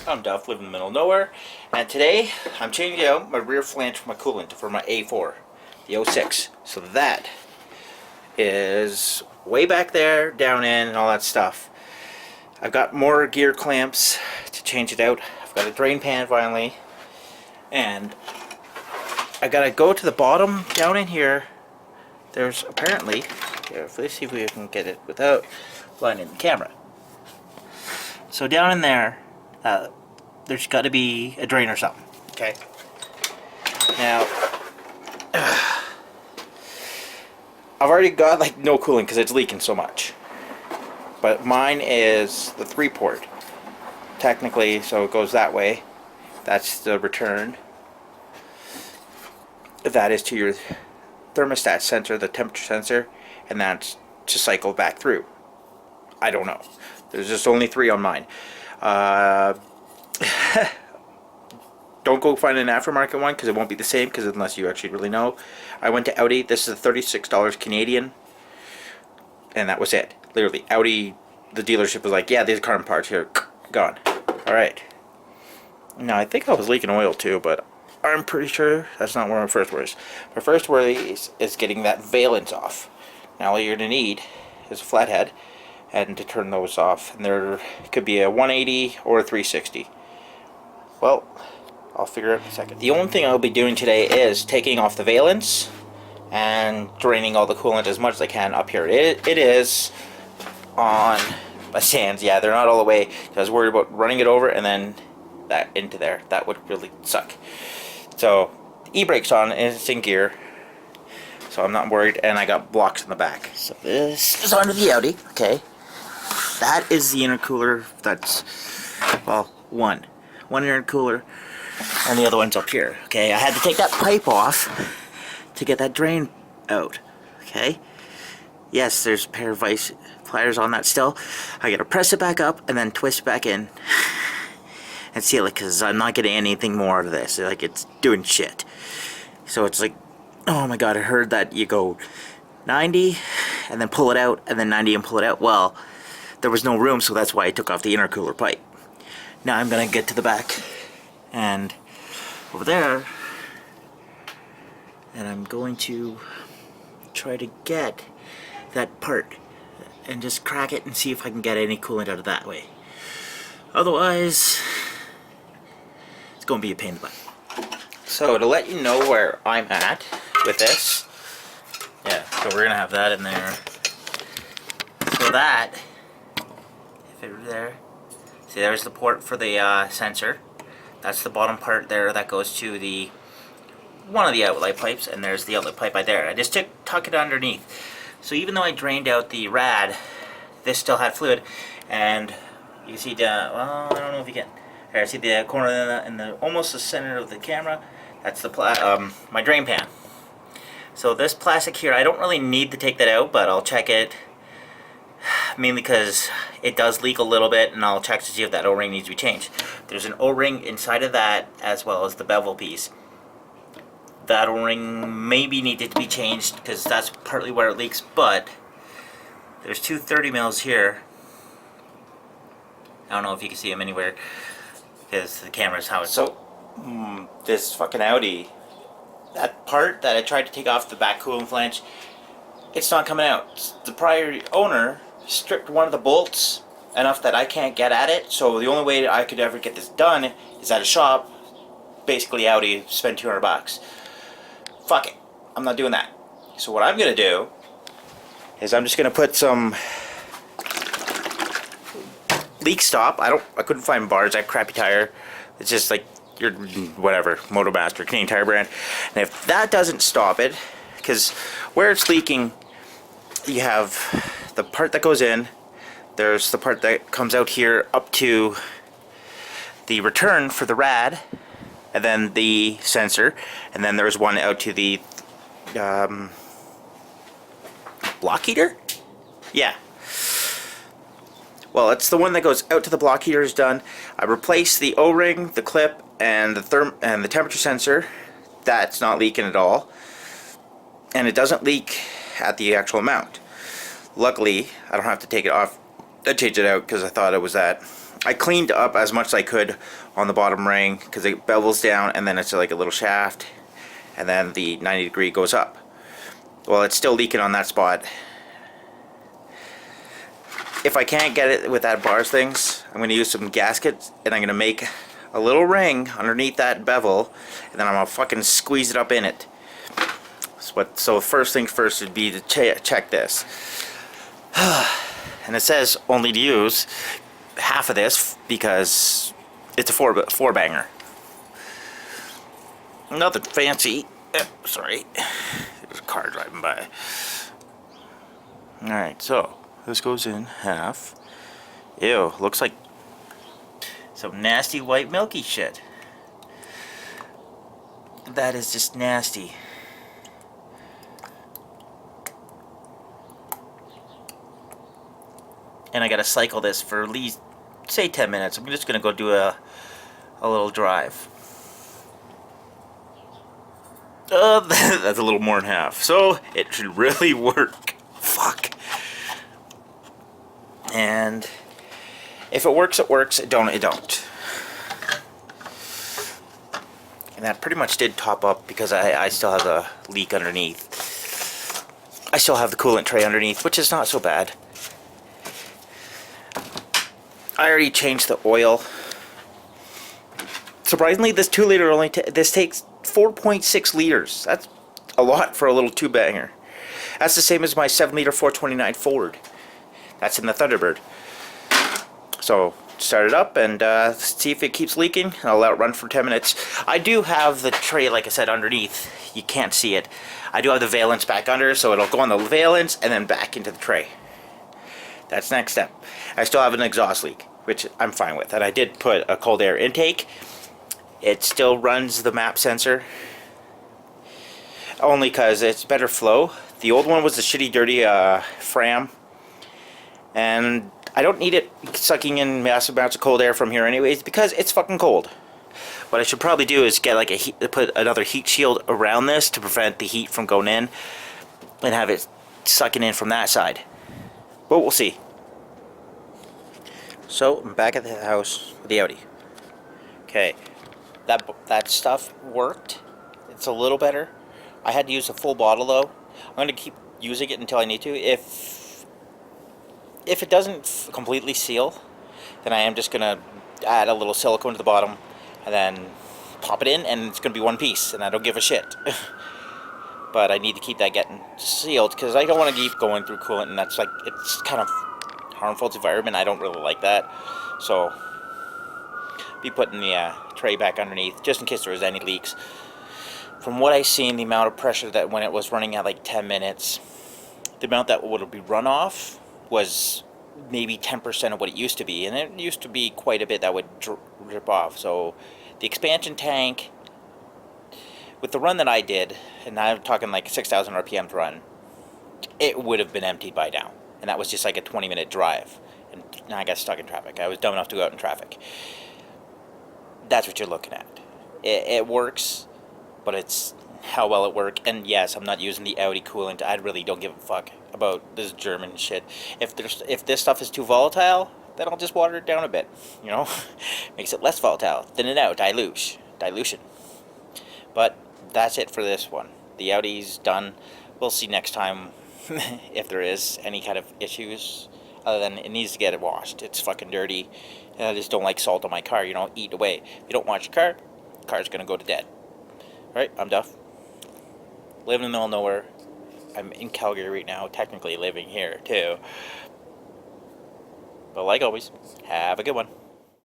I'm Duff, live in the middle of nowhere, and today I'm changing out my rear flange for my coolant for my A4, the 06. So that is way back there, down in, and all that stuff. I've got more gear clamps to change it out. I've got a drain pan finally, and I gotta go to the bottom down in here. There's apparently, here, let's see if we can get it without blinding the camera. So down in there, there's got to be a drain or something. Okay. Now, I've already got like no cooling because it's leaking so much. But mine is the 3-port, technically, so it goes that way. That's the return. That is to your thermostat sensor, the temperature sensor, and that's to cycle back through. I don't know. There's just only 3 on mine. Don't go find an aftermarket one because it won't be the same, because unless you actually really know. I went to Audi. This is $36 Canadian, and that was it. Literally, Audi, the dealership was like, yeah, these are carbon parts here, gone. Alright. Now, I think I was leaking oil too, but I'm pretty sure that's not where my first worry is. My first worry is getting that valence off. Now, all you're going to need is a flathead and to turn those off, and there could be a 180 or a 360. Well, I'll figure it out in a second. The only thing I'll be doing today is taking off the valence and draining all the coolant as much as I can up here. It is on my sands. Yeah, they're not all the way. I was worried about running it over and then that into there. That would really suck. So, e-brake's on and it's in gear, so I'm not worried, and I got blocks in the back. So this is onto the Audi. Okay. That is the intercooler. That's, well, one intercooler, and the other one's up here. Okay, I had to take that pipe off to get that drain out. Okay, yes, there's a pair of vice pliers on that still. I gotta press it back up and then twist it back in and seal it, because I'm not getting anything more out of this. Like, it's doing shit. So it's like, oh my god, I heard that you go 90 and then pull it out, and then 90 and pull it out. Well, there was no room, so that's why I took off the intercooler pipe. Now I'm gonna get to the back and over there, and I'm going to try to get that part and just crack it and see if I can get any coolant out of that way. Otherwise, it's gonna be a pain in the butt. So to let you know where I'm at with this, yeah, so we're gonna have that in there. So that, if it were there, see, there's the port for the sensor. That's the bottom part there that goes to the one of the outlet pipes, and there's the outlet pipe right there. I just tuck it underneath. So even though I drained out the rad, this still had fluid, and you see the, well, I don't know if you can. Here, see the corner in the almost the center of the camera. That's the my drain pan. So this plastic here, I don't really need to take that out, but I'll check it. Mainly because it does leak a little bit, and I'll check to see if that O-ring needs to be changed. There's an O-ring inside of that, as well as the bevel piece. That O-ring maybe needed to be changed, because that's partly where it leaks, but there's two 30 mils here. I don't know if you can see them anywhere, because the camera's how it's... So, this fucking Audi, that part that I tried to take off the back coolant flange, it's not coming out. The prior owner stripped one of the bolts enough that I can't get at it, so the only way I could ever get this done is at a shop. Basically, Audi, spend $200. Fuck it, I'm not doing that. So what I'm gonna do is I'm just gonna put some leak stop. I couldn't find bars. That crappy tire. It's just like your whatever Motomaster, Canadian Tire brand. And if that doesn't stop it, because where it's leaking, you have the part that goes in, there's the part that comes out here up to the return for the rad, and then the sensor, and then there's one out to the block heater? Yeah. Well, it's the one that goes out to the block heater is done. I replaced the O-ring, the clip, and the temperature sensor. That's not leaking at all. And it doesn't leak at the actual amount. Luckily, I don't have to take it off. I changed it out because I thought it was that. I cleaned up as much as I could on the bottom ring because it bevels down and then it's like a little shaft and then the 90-degree goes up. Well, it's still leaking on that spot. If I can't get it with that bars things, I'm going to use some gaskets and I'm going to make a little ring underneath that bevel and then I'm going to fucking squeeze it up in it. So first things first would be to check this. And it says only to use half of this because it's a four banger. Nothing fancy. Sorry, there's a car driving by. Alright, so this goes in half. Ew, looks like some nasty white milky shit. That is just nasty. And I gotta cycle this for at least, say, 10 minutes. I'm just gonna go do a little drive. That's a little more than half. So it should really work. Fuck. And if it works, it works. It don't, it don't. And that pretty much did top up because I still have a leak underneath. I still have the coolant tray underneath, which is not so bad. I already changed the oil. Surprisingly, this 2-liter only this takes 4.6 liters. That's a lot for a little 2-banger. That's the same as my 7-liter 429 Ford. That's in the Thunderbird. So start it up and see if it keeps leaking. I'll let it run for 10 minutes. I do have the tray, like I said, underneath. You can't see it. I do have the valence back under, so it'll go on the valence and then back into the tray. That's next step. I still have an exhaust leak, which I'm fine with. And I did put a cold air intake. It still runs the map sensor. Only because it's better flow. The old one was the shitty, dirty Fram. And I don't need it sucking in massive amounts of cold air from here anyways, because it's fucking cold. What I should probably do is get like put another heat shield around this to prevent the heat from going in. And have it sucking in from that side. But we'll see. So I'm back at the house with the Audi. Okay, that stuff worked. It's a little better. I had to use a full bottle though. I'm going to keep using it until I need to. If it doesn't completely seal, then I am just going to add a little silicone to the bottom and then pop it in, and it's going to be one piece, and I don't give a shit. But I need to keep that getting sealed because I don't want to keep going through coolant, and that's like, it's kind of harmful to the environment. I don't really like that. So be putting the tray back underneath just in case there was any leaks. From what I seen, the amount of pressure that when it was running at like 10 minutes, the amount that would be run off was maybe 10% of what it used to be, and it used to be quite a bit that would drip off. So the expansion tank, with the run that I did, and I'm talking like 6,000 RPM run, it would have been emptied by now. And that was just like a 20-minute drive. And I got stuck in traffic. I was dumb enough to go out in traffic. That's what you're looking at. It works, but it's how well it works. And yes, I'm not using the Audi coolant. I really don't give a fuck about this German shit. If this stuff is too volatile, then I'll just water it down a bit. You know, makes it less volatile. Thin it out. Dilution. But that's it for this one. The Audi's done. We'll see next time if there is any kind of issues. Other than it needs to get it washed. It's fucking dirty. And I just don't like salt on my car. You know, eat away. If you don't wash your car, the car's gonna go to dead. Alright, I'm Duff. Living in the middle of nowhere. I'm in Calgary right now, technically living here too. But like always, have a good one.